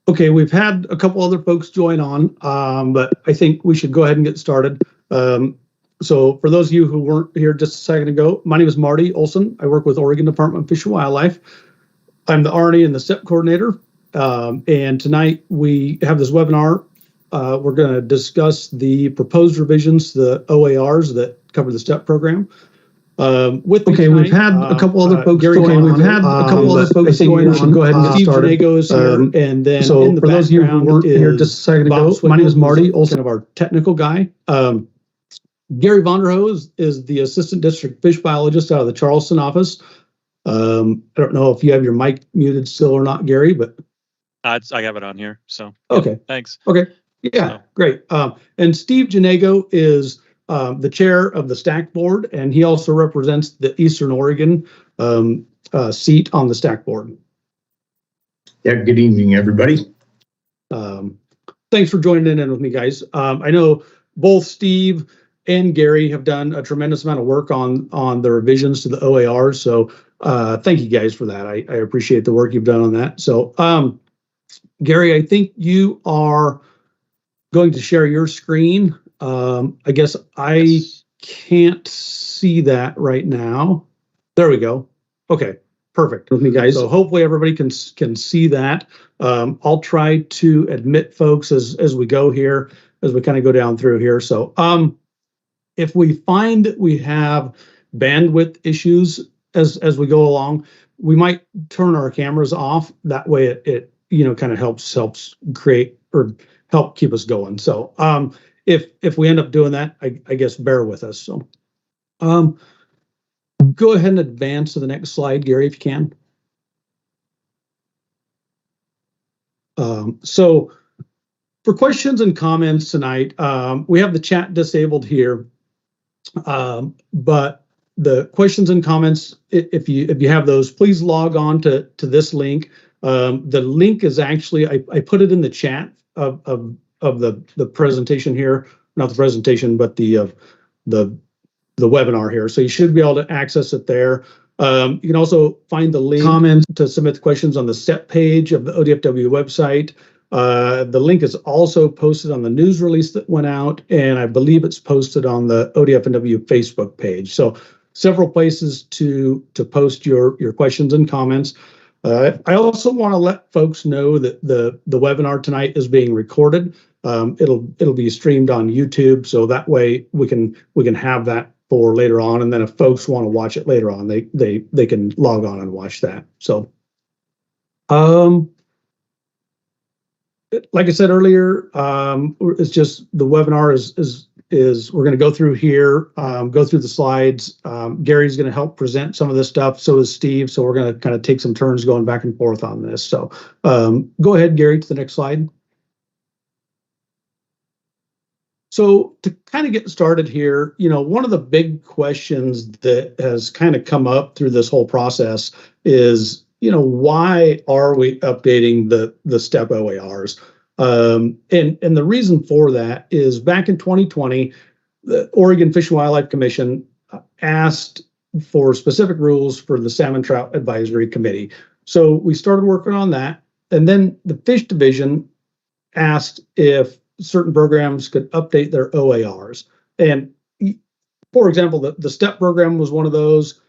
Okay, we've had a couple other folks join on, but I think we should go ahead and get started. So for those of you who weren't here just a second ago, my name is Marty Olson. I work with Oregon Department of Fish and Wildlife. I'm the RNE and the STEP coordinator. And tonight we have this webinar. We're going to discuss the proposed revisions to the OARs that cover the STEP program. We've had a couple other folks join on. We've had a couple other folks join on. Go ahead and get started. Steve Janego is here, and then so in the for those of you who weren't here just a second ago, my name is Marty, also kind of our technical guy. Gary Vonderho is the assistant district fish biologist out of the Charleston office. I don't know if you have your mic muted still or not, Gary, but I have it on here. So okay, thanks. Okay, yeah, great. And Steve Janego is the chair of the STAC board, and he also represents the Eastern Oregon seat on the STAC board. Yeah, good evening, everybody. Thanks for joining in with me, guys. I know both Steve and Gary have done a tremendous amount of work on the revisions to the OAR, so thank you guys for that. I appreciate the work you've done on that. So, Gary, I think you are going to share your screen. I guess I can't see that right now. There we go. Okay, perfect with me, guys. So hopefully everybody can see that. I'll try to admit folks as we go here, as we kind of go down through here. So if we find that we have bandwidth issues as we go along, we might turn our cameras off. That way it kind of helps create or help keep us going. So if we end up doing that, I guess bear with us. So go ahead and advance to the next slide, Gary, if you can. So for questions and comments tonight, we have the chat disabled here, but the questions and comments, if you have those, please log on to this link. The link is actually, I put it in the chat of the presentation here, not the presentation, but the webinar here. So you should be able to access it there. You can also find the link comments to submit the questions on the STEP page of the ODFW website. The link is also posted on the news release that went out, and I believe it's posted on the ODFW Facebook page. So several places to post your questions and comments. I also want to let folks know that the webinar tonight is being recorded. It'll be streamed on YouTube, so that way we can have that for later on. And then if folks want to watch it later on, they can log on and watch that. So, like I said earlier, it's just the webinar is we're going to go through here, go through the slides. Gary's going to help present some of this stuff. So is Steve. So we're going to kind of take some turns going back and forth on this. So go ahead, Gary, to the next slide. So to kind of get started here, one of the big questions that has kind of come up through this whole process is, why are we updating the STEP OARs? And the reason for that is back in 2020, the Oregon Fish and Wildlife Commission asked for specific rules for the Salmon Trout Advisory Committee. So we started working on that. And then the Fish Division asked if certain programs could update their OARs. And for example, the STEP program was one of those.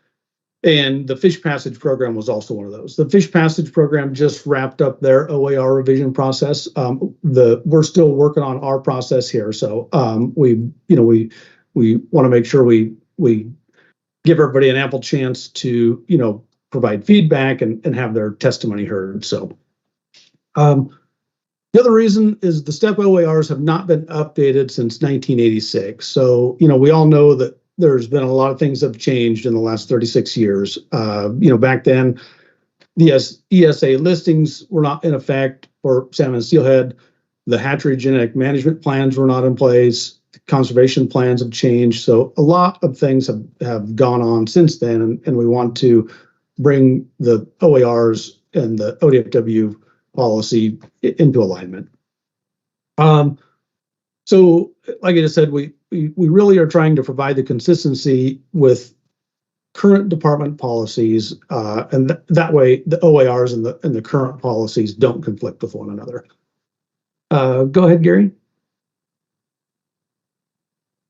And the Fish Passage program was also one of those. The Fish Passage program just wrapped up their OAR revision process. We're still working on our process here, so we want to make sure we give everybody an ample chance to provide feedback and have their testimony heard. So the other reason is the STEP OARs have not been updated since 1986. So we all know that there's been a lot of things that have changed in the last 36 years. Back then, the ESA listings were not in effect for salmon and steelhead. The hatchery genetic management plans were not in place. The conservation plans have changed. So a lot of things have gone on since then, and we want to bring the OARs and the ODFW policy into alignment. So like I just said, we really are trying to provide the consistency with current department policies, and that way the OARs and the current policies don't conflict with one another. Go ahead, Gary.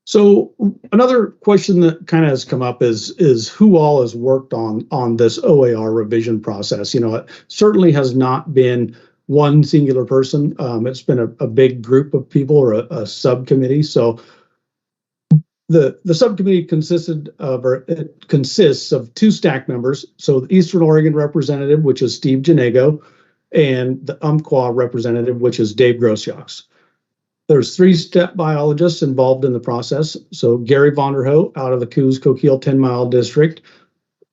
So another question that kind of has come up is who all has worked on this OAR revision process. You know, it certainly has not been one singular person. It's been a big group of people, or a subcommittee. So the subcommittee consists of two staff members. So the Eastern Oregon representative, which is Steve Janego, and the Umpqua representative, which is Dave Grosjaks. There's 3 step biologists involved in the process. So Gary Vonderhoe out of the Coos-Coquille 10-mile district,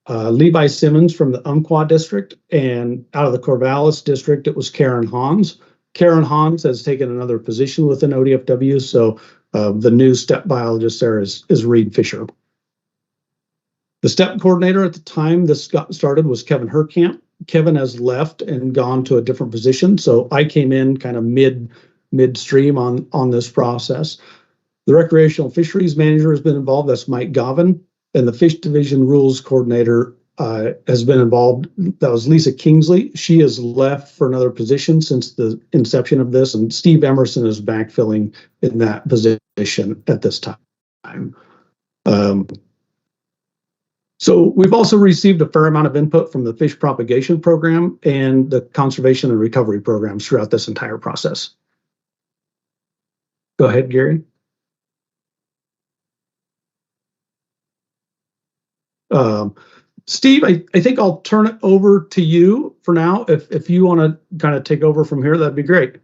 Levi Simmons from the Umpqua district, and out of the Corvallis district, it was Karen Hans. Karen Hans has taken another position within ODFW, so the new step biologist there is Reed Fisher. The step coordinator at the time this got started was Kevin Herkamp. Kevin has left and gone to a different position, so I came in kind of midstream on this process. The recreational fisheries manager has been involved. That's Mike Govin, and the fish division rules coordinator has been involved. That was Lisa Kingsley. She has left for another position since the inception of this, and Steve Emerson is backfilling in that position at this time. So we've also received a fair amount of input from the fish propagation program and the conservation and recovery programs throughout this entire process. Go ahead, Gary. Steve, I think I'll turn it over to you for now. If you want to kind of take over from here, that'd be great.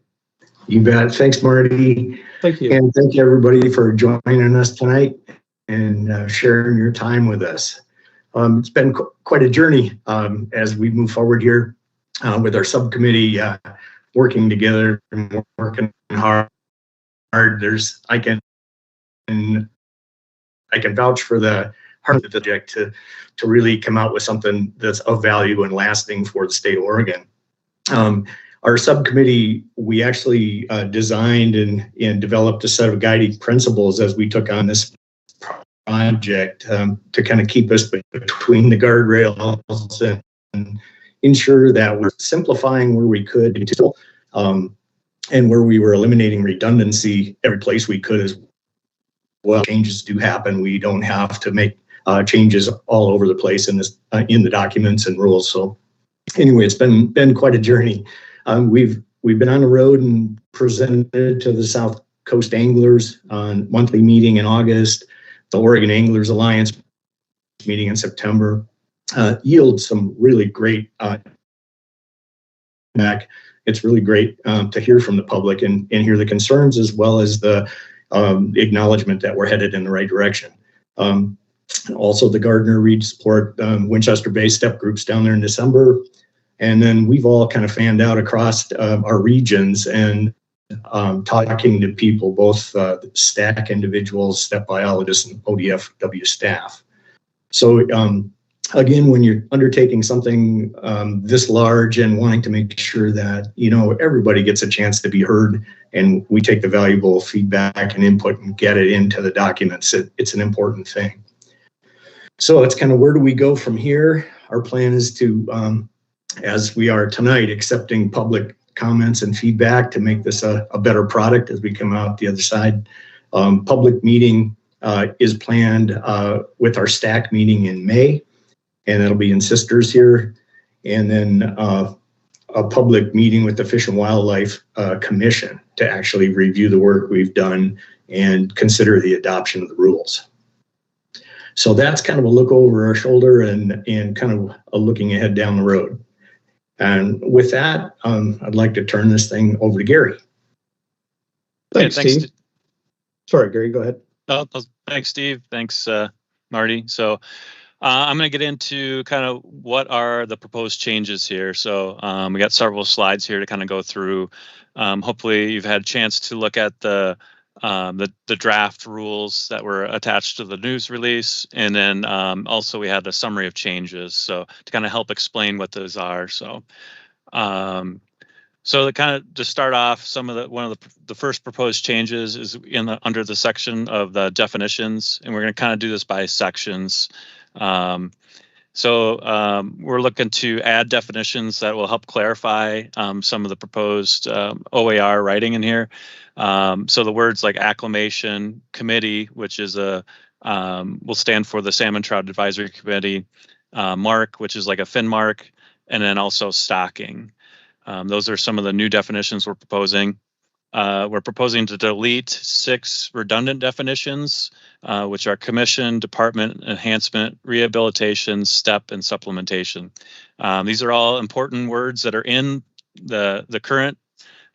You bet. Thanks, Marty. Thank you. And thank you, everybody, for joining us tonight and sharing your time with us. It's been quite a journey as we move forward here with our subcommittee working together and working hard. I can vouch for the heart of the project to really come out with something that's of value and lasting for the state of Oregon. Our subcommittee, we actually designed and developed a set of guiding principles as we took on this project to kind of keep us between the guardrails and ensure that we're simplifying where we could, and where we were eliminating redundancy every place we could as well. Changes do happen. We don't have to make changes all over the place in the documents and rules. So anyway, it's been quite a journey. We've been on the road and presented to the South Coast Anglers on monthly meeting in August, the Oregon Anglers Alliance meeting in September, yield some really great feedback. It's really great to hear from the public and hear the concerns, as well as the acknowledgement that we're headed in the right direction. Also, the Gardner Reed Support Winchester-based step groups down there in December. And then we've all kind of fanned out across our regions and talking to people, both STAC individuals, step biologists, and ODFW staff. So again, when you're undertaking something this large and wanting to make sure that, you know, everybody gets a chance to be heard and we take the valuable feedback and input and get it into the documents, it's an important thing. So it's kind of, where do we go from here? Our plan is to, as we are tonight, accepting public comments and feedback to make this a better product as we come out the other side. Public meeting is planned with our STAC meeting in May, and it'll be in Sisters here. And then a public meeting with the Fish and Wildlife Commission to actually review the work we've done and consider the adoption of the rules. So that's kind of a look over our shoulder and kind of a looking ahead down the road. And with that, I'd like to turn this thing over to Gary. Thanks, Steve. Sorry, Gary, go ahead. Oh, thanks, Steve. Thanks, Marty. So I'm going to get into kind of what are the proposed changes here. So we got several slides here to kind of go through. Hopefully you've had a chance to look at the draft rules that were attached to the news release, and then also we had a summary of changes, so to kind of help explain what those are. So so to kind of just start off, one of the first proposed changes is under the section of the definitions, and we're going to kind of do this by sections. So we're looking to add definitions that will help clarify some of the proposed OAR writing in here. So the words like acclimation committee, which is will stand for the Salmon Trout Advisory Committee, mark, which is like a fin mark, and then also stocking. Those are some of the new definitions we're proposing. We're proposing to delete 6 redundant definitions, which are commission, department, enhancement, rehabilitation, step, and supplementation. These are all important words that are in the current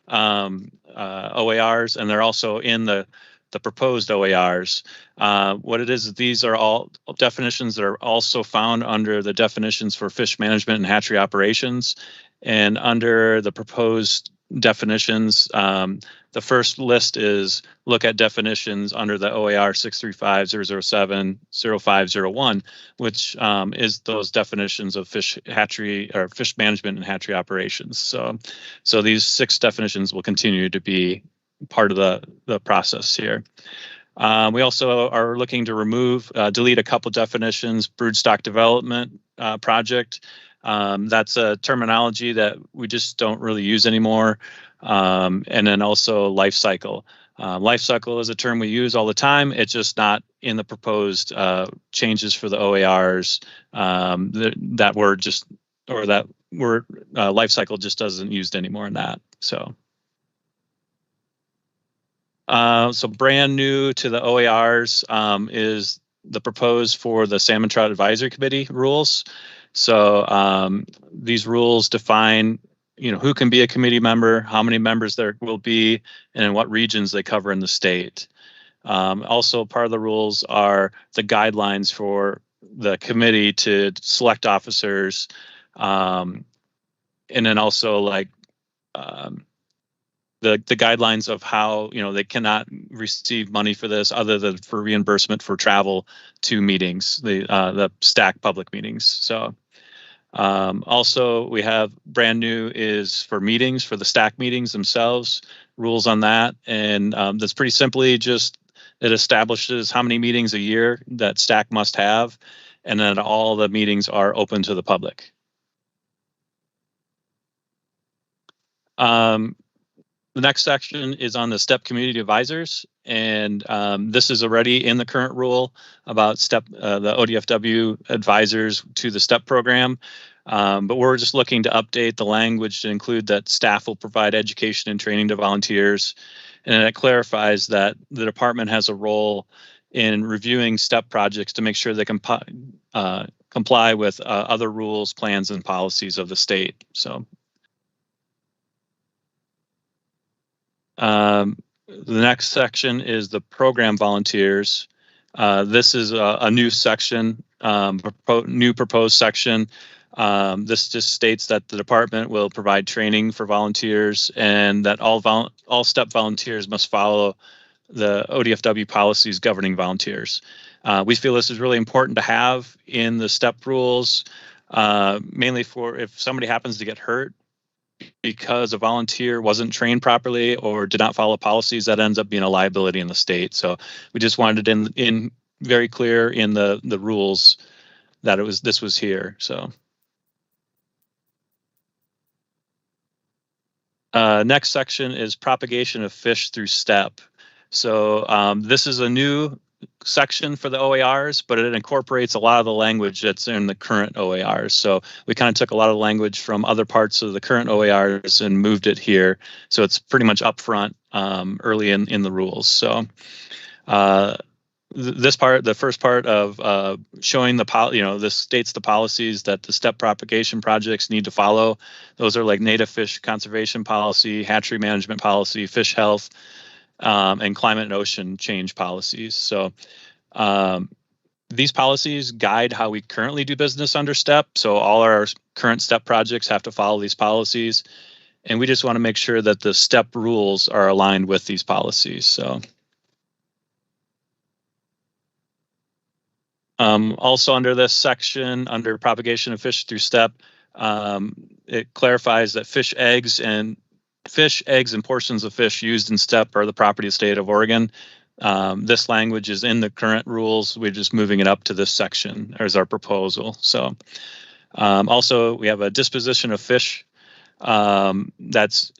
OARs, and they're also in the proposed OARs. What it is, these are all definitions that are also found under the definitions for fish management and hatchery operations. And under the proposed definitions, the first list is look at definitions under the OAR 635-007-0501, which is those definitions of fish hatchery or fish management and hatchery operations. So these 6 definitions will continue to be part of the process here. We also are looking to delete a couple definitions. Broodstock development project. That's a terminology that we just don't really use anymore. And then also life cycle. Life cycle is a term we use all the time. It's just not in the proposed changes for the OARs. That word life cycle just doesn't used anymore in that. So brand new to the OARs is the proposed for the Salmon Trout Advisory Committee rules. So these rules define, who can be a committee member, how many members there will be, and in what regions they cover in the state. Also, part of the rules are the guidelines for the committee to select officers, and then also like the guidelines of how they cannot receive money for this other than for reimbursement for travel to meetings, the STAC public meetings. So also we have brand new is for meetings, for the STAC meetings themselves, rules on that. And that's pretty simply just it establishes how many meetings a year that STAC must have, and then all the meetings are open to the public. The next section is on the STEP community advisors, and this is already in the current rule about the ODFW advisors to the STEP program, but we're just looking to update the language to include that staff will provide education and training to volunteers, and it clarifies that the department has a role in reviewing STEP projects to make sure they can comply with other rules, plans, and policies of the state. So. The next section is the program volunteers. This is a new section, new proposed section. This just states that the department will provide training for volunteers and that all STEP volunteers must follow the ODFW policies governing volunteers. We feel this is really important to have in the STEP rules, mainly for if somebody happens to get hurt because a volunteer wasn't trained properly or did not follow policies, that ends up being a liability in the state. So we just wanted it in very clear in the rules that this was here. So next section is propagation of fish through STEP. So this is a new section for the OARs, but it incorporates a lot of the language that's in the current OARs. So we kind of took a lot of language from other parts of the current OARs and moved it here. So it's pretty much upfront early in the rules. So this part, the first part of showing this states the policies that the STEP propagation projects need to follow. Those are like native fish conservation policy, hatchery management policy, fish health, and climate and ocean change policies. So these policies guide how we currently do business under STEP. So all our current STEP projects have to follow these policies. And we just want to make sure that the STEP rules are aligned with these policies. So also under this section, under propagation of fish through STEP, it clarifies that fish, eggs, and portions of fish used in STEP are the property of the state of Oregon. This language is in the current rules. We're just moving it up to this section as our proposal. So also we have a disposition of fish that's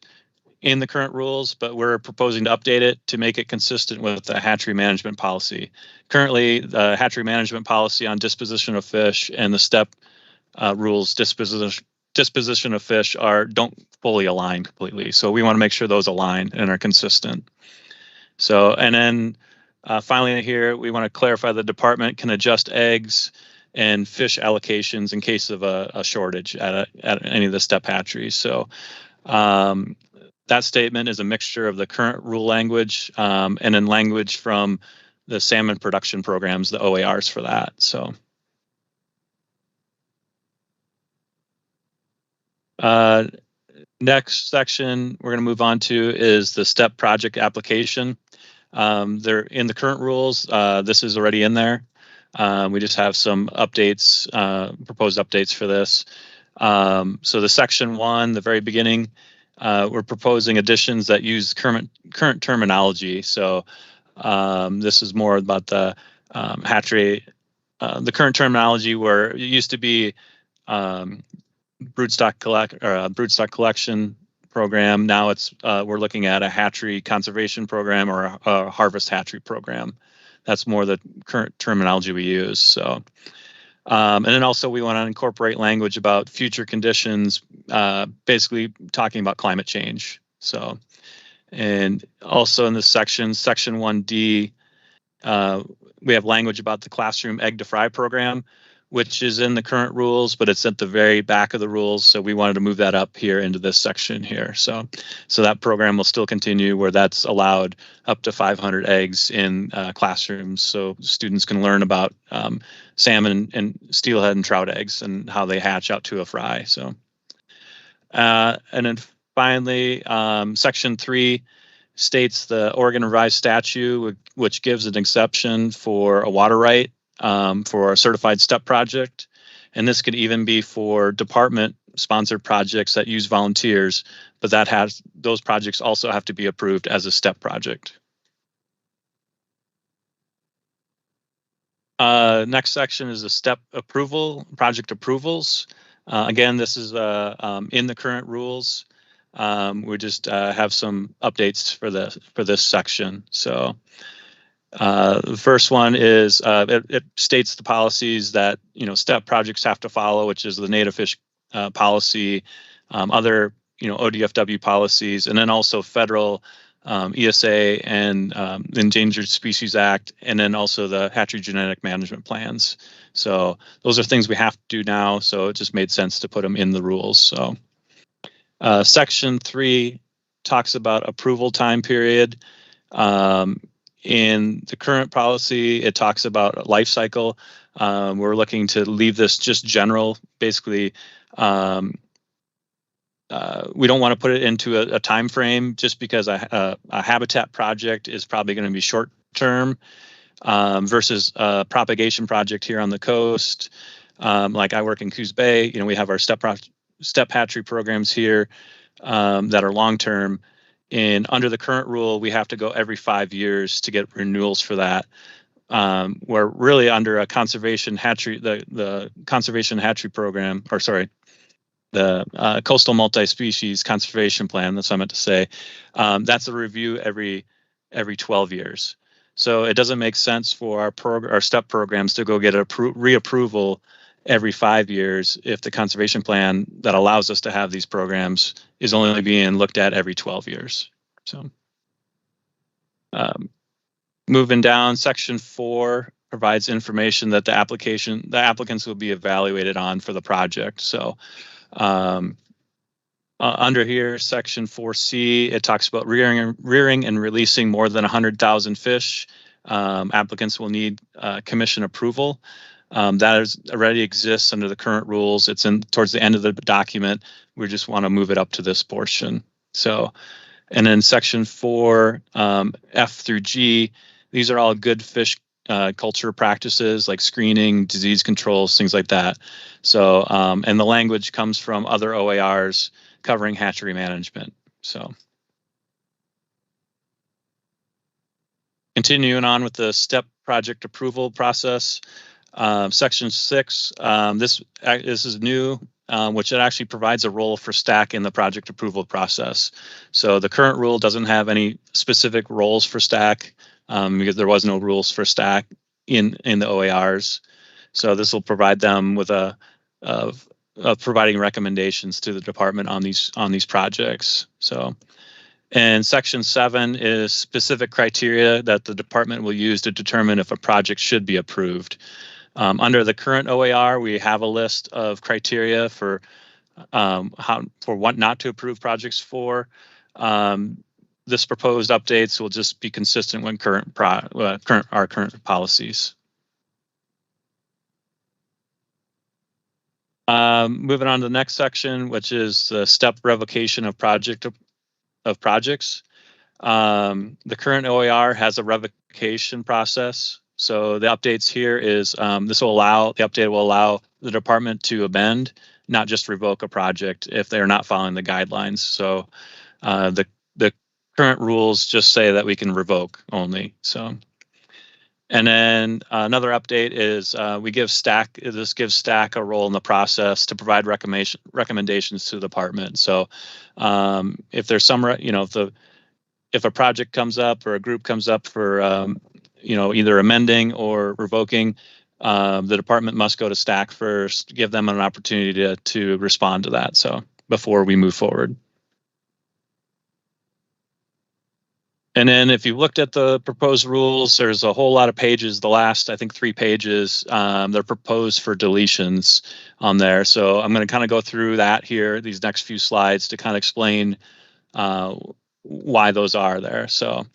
in the current rules, but we're proposing to update it to make it consistent with the hatchery management policy. Currently, the hatchery management policy on disposition of fish and the STEP rules disposition of fish don't fully align completely. So we want to make sure those align and are consistent. So, and then finally here, we want to clarify the department can adjust eggs and fish allocations in case of a shortage at any of the STEP hatcheries. So that statement is a mixture of the current rule language and then language from the salmon production programs, the OARs for that. So next section we're going to move on to is the STEP project application. They're in the current rules. This is already in there. We just have some updates, proposed updates for this. So the section 1, the very beginning, we're proposing additions that use current terminology. So this is more about the hatchery, the current terminology where it used to be broodstock collection program. Now it's we're looking at a hatchery conservation program or a harvest hatchery program. That's more the current terminology we use. So, and then also we want to incorporate language about future conditions, basically talking about climate change. So, and also in this section 1D, we have language about the classroom egg to fry program, which is in the current rules, but it's at the very back of the rules. So we wanted to move that up here into this section here. So that program will still continue where that's allowed up to 500 eggs in classrooms. So students can learn about salmon and steelhead and trout eggs and how they hatch out to a fry. So, and then finally, section 3 states the Oregon Revised Statute, which gives an exception for a water right for a certified STEP project. And this could even be for department sponsored projects that use volunteers, but those projects also have to be approved as a STEP project. Next section is the STEP approval, project approvals. Again, this is in the current rules. We just have some updates for this section. So the first one is it states the policies that STEP projects have to follow, which is the native fish policy, other ODFW policies, and then also federal ESA and Endangered Species Act, and then also the hatchery genetic management plans. So those are things we have to do now. So it just made sense to put them in the rules. So section 3 talks about approval time period. In the current policy, it talks about life cycle. We're looking to leave this just general. Basically, we don't want to put it into a time frame just because a habitat project is probably going to be short term versus a propagation project here on the coast. Like I work in Coos Bay, we have our STEP hatchery programs here that are long term. And under the current rule, we have to go every 5 years to get renewals for that. We're really under a conservation hatchery, the conservation hatchery program, or sorry, the coastal multi-species conservation plan. That's what I meant to say. That's a review every 12 years. So it doesn't make sense for our STEP programs to go get a reapproval every 5 years if the conservation plan that allows us to have these programs is only being looked at every 12 years. So moving down, section 4 provides information that the applicants will be evaluated on for the project. So under here, section 4C, it talks about rearing and releasing more than 100,000 fish. Applicants will need commission approval. That already exists under the current rules. It's towards the end of the document. We just want to move it up to this portion. So, and then section 4, F through G, these are all good fish culture practices like screening, disease controls, things like that. So, and the language comes from other OARs covering hatchery management. So, Continuing on with the STEP project approval process, Section 6, this is new, which it actually provides a role for STAC in the project approval process. So the current rule doesn't have any specific roles for STAC because there was no rules for STAC in the OARs. So this will provide them with providing recommendations to the department on these projects. So. And Section 7 is specific criteria that the department will use to determine if a project should be approved. Under the current OAR, we have a list of criteria for what not to approve projects for. This proposed updates will just be consistent with our current policies. Moving on to the next section, which is the STEP revocation of projects. The current OAR has a revocation process. So the updates here is the update will allow the department to amend, not just revoke a project if they're not following the guidelines. So the current rules just say that we can revoke only. So, and then another update is we give STAC. This gives STAC a role in the process to provide recommendations to the department. So if there's some, if a project comes up or a group comes up for either amending or revoking, the department must go to STAC first, give them an opportunity to respond to that. So before we move forward. And then if you looked at the proposed rules, there's a whole lot of pages. The last, I think, 3 pages, they're proposed for deletions on there. So I'm going to kind of go through that here, these next few slides, to kind of explain why those are there. So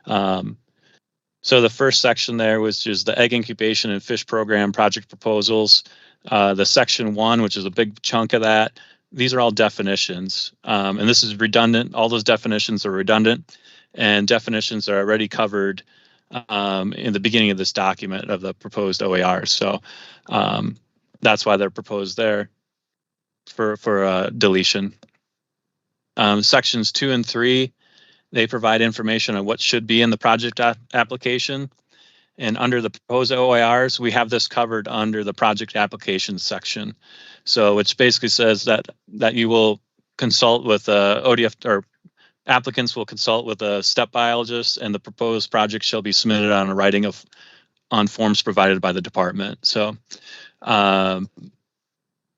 the first section there was just the egg incubation and fish program project proposals. The section 1, which is a big chunk of that, these are all definitions. And this is redundant. All those definitions are redundant, and definitions are already covered in the beginning of this document of the proposed OAR. So that's why they're proposed there for deletion. Sections 2 and 3, they provide information on what should be in the project application. And under the proposed OARs, we have this covered under the project application section. So which basically says that you will consult with ODF, or applicants will consult with a STEP biologist, and the proposed project shall be submitted on a writing on forms provided by the department. So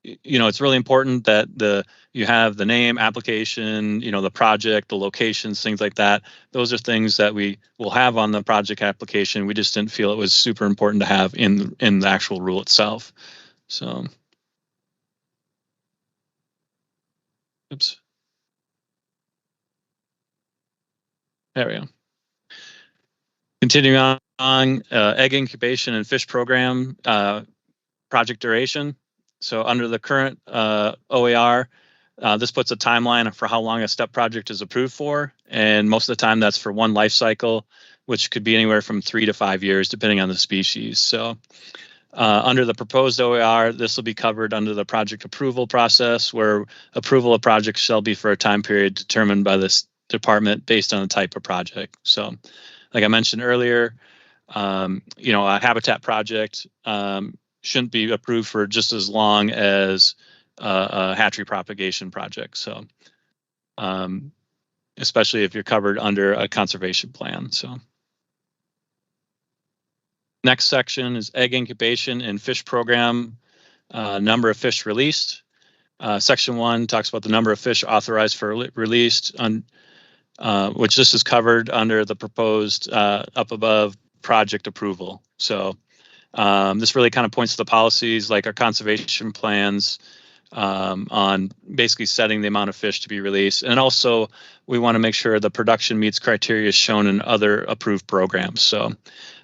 it's really important that you have the name, application, the project, the locations, things like that. Those are things that we will have on the project application. We just didn't feel it was super important to have in the actual rule itself. So, oops. There we go. Continuing on, egg incubation and fish program project duration. So under the current OAR, this puts a timeline for how long a STEP project is approved for, and most of the time that's for one life cycle, which could be anywhere from 3 to 5 years, depending on the species. So under the proposed OAR, this will be covered under the project approval process, where approval of projects shall be for a time period determined by this department based on the type of project. So like I mentioned earlier, a habitat project shouldn't be approved for just as long as a hatchery propagation project. So, especially if you're covered under a conservation plan. So, next section is egg incubation and fish program, number of fish released. Section 1 talks about the number of fish authorized for released, which this is covered under the proposed up above project approval. So. This really kind of points to the policies like our conservation plans on basically setting the amount of fish to be released. And also we want to make sure the production meets criteria shown in other approved programs. So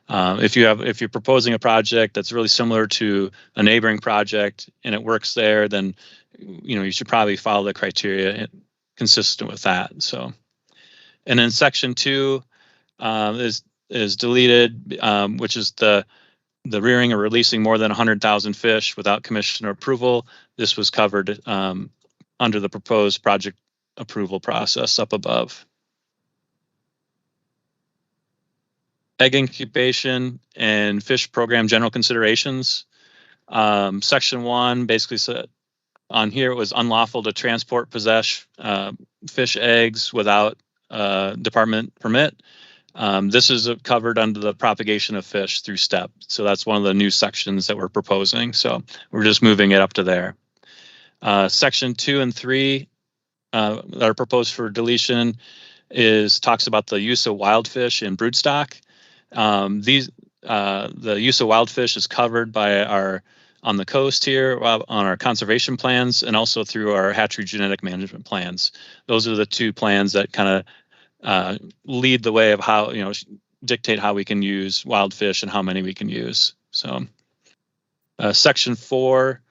if you're proposing a project that's really similar to a neighboring project and it works there, then you should probably follow the criteria consistent with that. So, and then section 2 is deleted, which is the rearing or releasing more than 100,000 fish without commissioner approval. This was covered under the proposed project approval process up above. egg incubation, and fish program general considerations. Section 1 basically said on here it was unlawful to transport, possess fish eggs without department permit. This is covered under the propagation of fish through STEP. So that's one of the new sections that we're proposing. So we're just moving it up to there. Section 2 and 3 that are proposed for deletion talks about the use of wild fish in broodstock. The use of wild fish is covered by on the coast here on our conservation plans and also through our hatchery genetic management plans. Those are the two plans that kind of lead the way of how, dictate how we can use wild fish and how many we can use. So section 4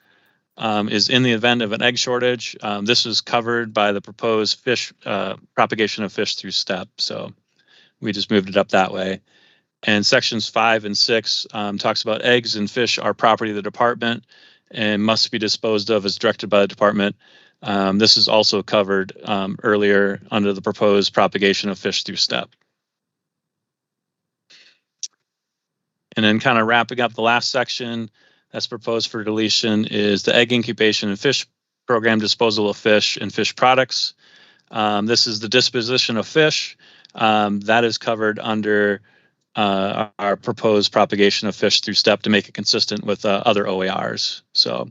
is in the event of an egg shortage. This is covered by the proposed fish propagation of fish through STEP. So we just moved it up that way. And sections 5 and 6 talks about eggs and fish are property of the department and must be disposed of as directed by the department. This is also covered earlier under the proposed propagation of fish through STEP. And then kind of wrapping up the last section that's proposed for deletion is the egg incubation and fish program disposal of fish and fish products. This is the disposition of fish. That is covered under our proposed propagation of fish through STEP to make it consistent with other OARs. So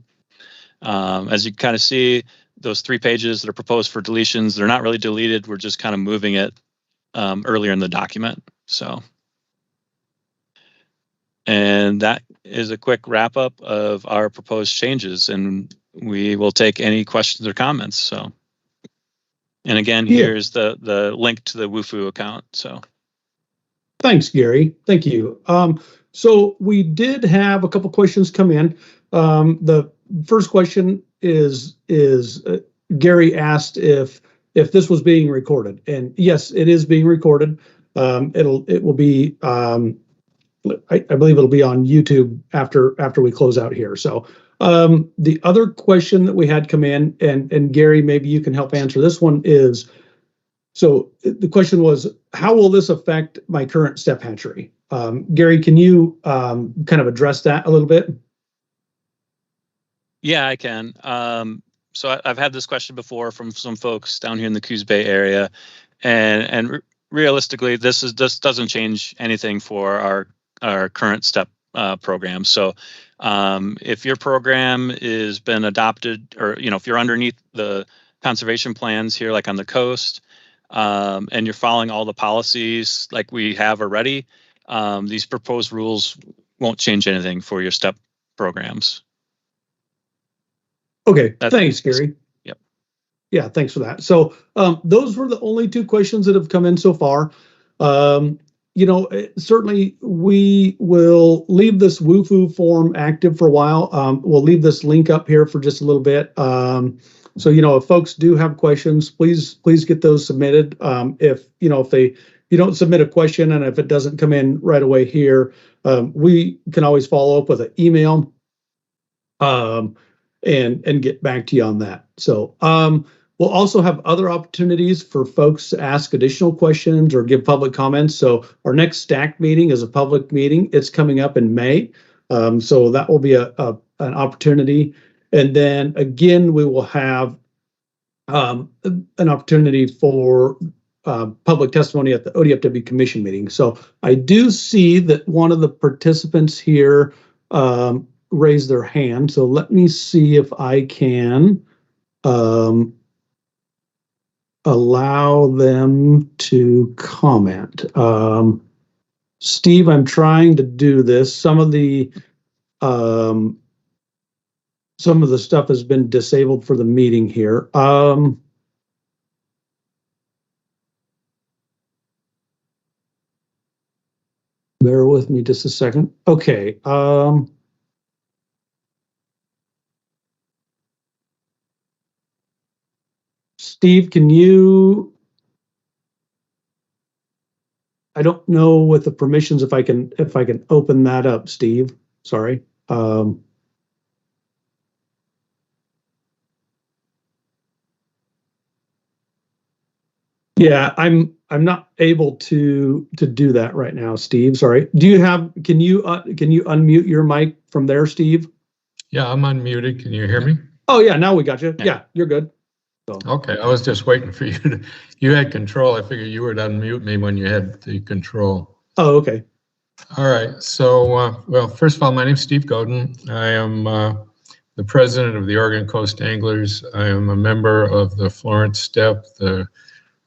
as you kind of see, those 3 pages that are proposed for deletions, they're not really deleted. We're just kind of moving it earlier in the document. So, and that is a quick wrap up of our proposed changes, and we will take any questions or comments. So, and again, here's the link to the WUFU account. So. Thanks, Gary. Thank you. So we did have a couple questions come in. The first question is Gary asked if this was being recorded, and yes, it is being recorded. It will be I believe it'll be on YouTube after we close out here. So the other question that we had come in, and Gary, maybe you can help answer this one, is so the question was, how will this affect my current STEP hatchery? Gary, can you kind of address that a little bit? Yeah, I can. So I've had this question before from some folks down here in the Coos Bay area, and realistically, this doesn't change anything for our current STEP program. So if your program has been adopted, or if you're underneath the conservation plans here, like on the coast, and you're following all the policies like we have already, these proposed rules won't change anything for your STEP programs. Okay, thanks, Gary. Yep. Yeah, thanks for that. So those were the only 2 questions that have come in so far. Certainly we will leave this WUFU form active for a while. We'll leave this link up here for just a little bit. So, if folks do have questions, please get those submitted. If you don't submit a question and if it doesn't come in right away here, we can always follow up with an email and get back to you on that. So we'll also have other opportunities for folks to ask additional questions or give public comments. So our next STAC meeting is a public meeting. It's coming up in May. So that will be an opportunity. And then again, we will have an opportunity for public testimony at the ODFW Commission meeting. So I do see that one of the participants here raised their hand. So let me see if I can allow them to comment. Steve, I'm trying to do this. Some of the stuff has been disabled for the meeting here. Bear with me just a second. Okay. Steve, can you, I don't know with the permissions if I can open that up, Steve. Sorry. Yeah, I'm not able to do that right now, Steve. Sorry. Do you have? Can you unmute your mic from there, Steve? Yeah, I'm unmuted. Can you hear me? Oh yeah, now we got you. Yeah, you're good. So. Okay, I was just waiting for you to. You had control. I figured you would unmute me when you had the control. Oh, okay. All right. So, well, first of all, my name's Steve Godin. I am the president of the Oregon Coast Anglers. I am a member of the Florence Step, the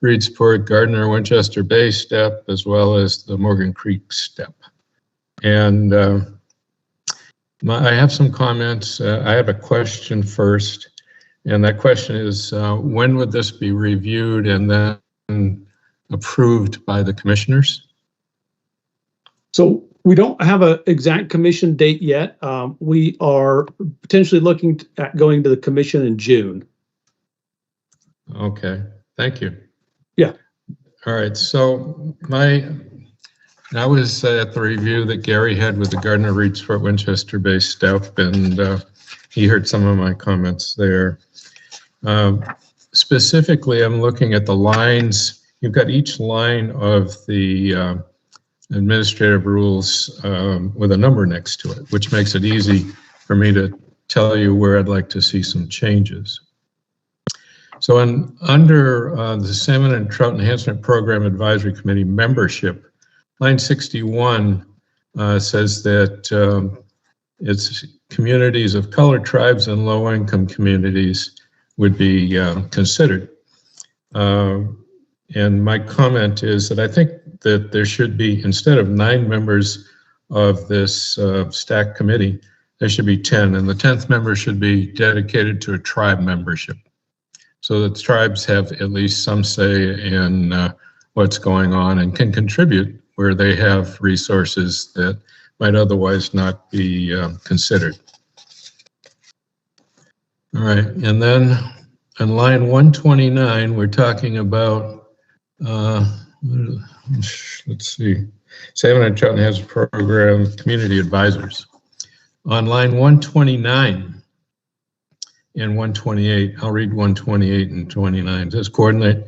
Reedsport, Gardner, Winchester Bay Step, as well as the Morgan Creek Step. And I have some comments. I have a question first. And that question is, when would this be reviewed and then approved by the commissioners? So we don't have an exact commission date yet. We are potentially looking at going to the commission in June. Okay, thank you. Yeah. All right, so I was at the review that Gary had with the Gardner Reedsport Winchester Bay Step, and he heard some of my comments there. Specifically, I'm looking at the lines. You've got each line of the administrative rules with a number next to it, which makes it easy for me to tell you where I'd like to see some changes. So under the Salmon and Trout Enhancement Program Advisory Committee membership, line 61 says that it's communities of color, tribes, and low-income communities would be considered. And my comment is that I think that there should be, instead of 9 members of this stack committee, there should be 10, and the 10th member should be dedicated to a tribe membership, so that tribes have at least some say in what's going on and can contribute where they have resources that might otherwise not be considered. All right, and then on line 129, we're talking about, let's see, Salmon and Trout Enhancement Program Community Advisors. On line 129 and 128, I'll read 128 and 29. It says coordinate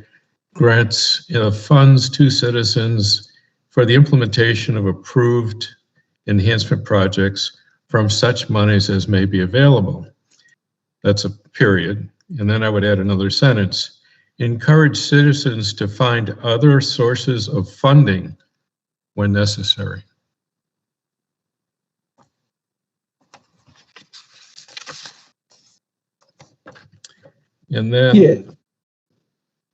grants funds to citizens for the implementation of approved enhancement projects from such monies as may be available. That's a period. And then I would add another sentence. Encourage citizens to find other sources of funding when necessary. And then, yeah.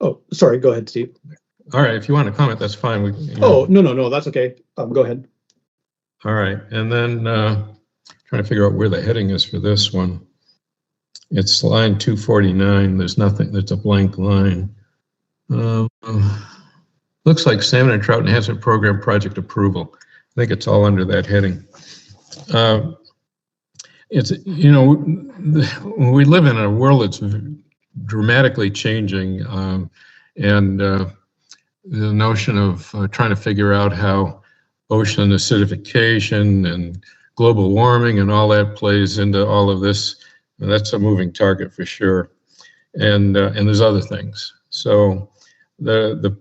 Oh, sorry. Go ahead, Steve. All right. If you want to comment, that's fine. Oh, no, that's okay. Go ahead. All right. And then trying to figure out where the heading is for this one. It's line 249. There's nothing. There's a blank line. Looks like Salmon and Trout Enhancement Program project approval. I think it's all under that heading. It's, we live in a world that's dramatically changing, and the notion of trying to figure out how ocean acidification and global warming and all that plays into all of this, that's a moving target for sure. And there's other things. So the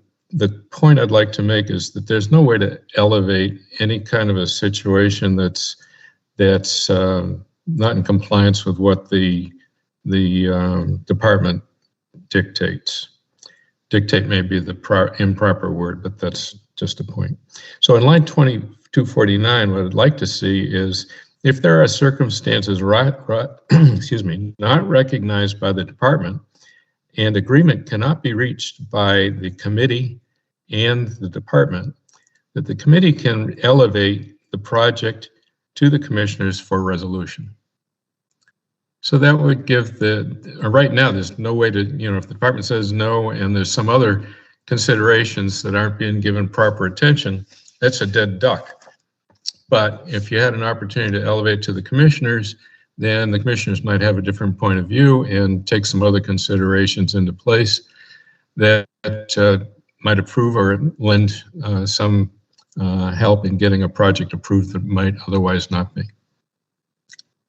point I'd like to make is that there's no way to elevate any kind of a situation that's not in compliance with what the department dictates. Dictate may be the improper word, but that's just a point. So in line 2249, what I'd like to see is if there are circumstances not recognized by the department and agreement cannot be reached by the committee and the department, that the committee can elevate the project to the commissioners for resolution. So that would give right now, there's no way to, if the department says no and there's some other considerations that aren't being given proper attention, that's a dead duck. But if you had an opportunity to elevate to the commissioners, then the commissioners might have a different point of view and take some other considerations into place that might approve or lend some help in getting a project approved that might otherwise not be.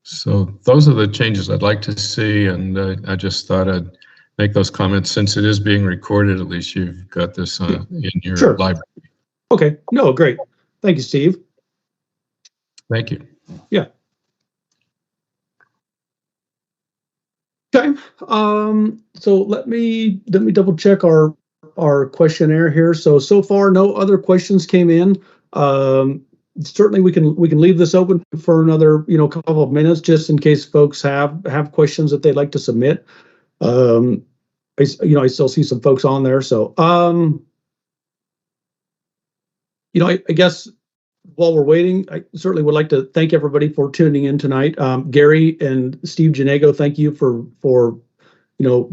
So those are the changes I'd like to see, and I just thought I'd make those comments. Since it is being recorded, at least you've got this in your Sure. library. Okay. No, great. Thank you, Steve. Thank you. Yeah. Okay. So let me double check our questionnaire here. So far, no other questions came in. Certainly, we can leave this open for another couple of minutes, just in case folks have questions that they'd like to submit. I still see some folks on there. So I guess while we're waiting, I certainly would like to thank everybody for tuning in tonight. Gary and Steve Janego, thank you for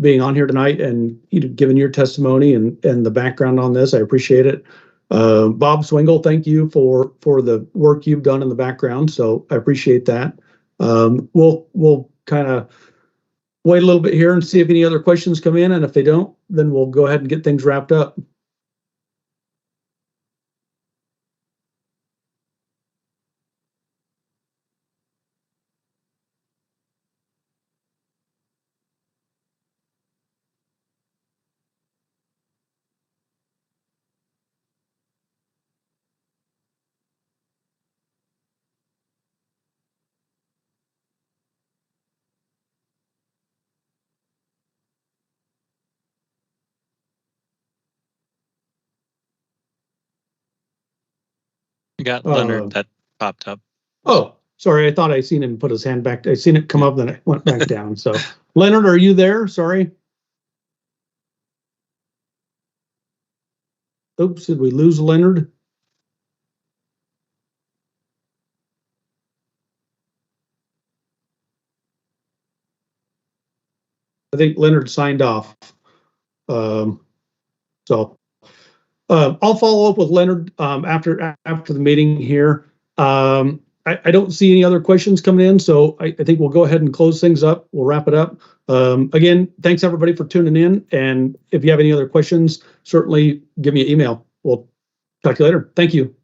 being on here tonight and giving your testimony and the background on this. I appreciate it. Bob Swingle, thank you for the work you've done in the background. So I appreciate that. We'll kind of wait a little bit here and see if any other questions come in, and if they don't, then we'll go ahead and get things wrapped up. You got Leonard that popped up. Oh, sorry. I thought I seen him put his hand back. I seen it come up, then it went back down. So, Leonard, are you there? Sorry. Oops, did we lose Leonard? I think Leonard signed off. I'll follow up with Leonard after the meeting here. I don't see any other questions coming in, so I think we'll go ahead and close things up. We'll wrap it up. Again, thanks everybody for tuning in. And if you have any other questions, certainly give me an email. We'll talk to you later. Thank you.